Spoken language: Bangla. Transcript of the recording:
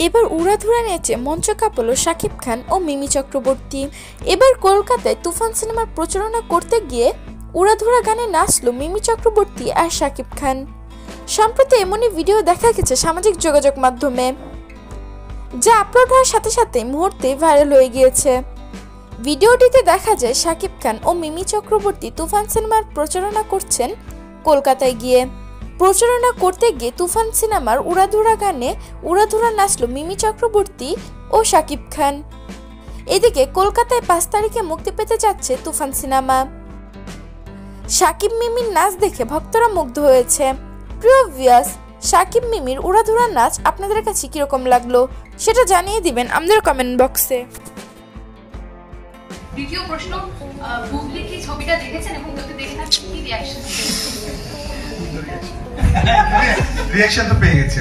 এবার উড়াধুরা নেচে মঞ্চ কাঁপালো শাকিব খান ও মিমি চক্রবর্তী। এবার কলকাতায় তুফান সিনেমার প্রচারণা করতে গিয়ে উড়াধুরা গানে নাচলো মিমি চক্রবর্তী আর শাকিব খান। সম্প্রতি এমনই ভিডিও দেখা গেছে সামাজিক যোগাযোগ মাধ্যমে, যা আপলোড হওয়ার সাথে সাথে মুহূর্তে ভাইরাল হয়ে গিয়েছে। ভিডিওটিতে দেখা যায় শাকিব খান ও মিমি চক্রবর্তী তুফান সিনেমার প্রচারণা করছেন কলকাতায় গিয়ে। প্রচারণা করতে গিয়ে তুফান সিনেমার উড়াধুরা গানে উড়াধুরা নাচলো মিমি চক্রবর্তী ও শাকিব খান। এদিকে কলকাতায় 5 তারিখে মুক্তি পেতে যাচ্ছে তুফান সিনেমা। শাকিব মিমির নাচ দেখে ভক্তরা মুগ্ধ হয়েছে। প্রিয় ভিউয়ার্স, শাকিব মিমির উড়াধুরা নাচ আপনাদের কাছে কিরকম লাগলো সেটা জানিয়ে দিবেন আমাদের কমেন্ট বক্সে। দ্বিতীয় প্রশ্ন, বুবলি কি ছবিটা দেখেছেন এবং যদি দেখে থাকেন কি রিঅ্যাকশন? রিঅ্যাকশন তো পেয়ে গেছি।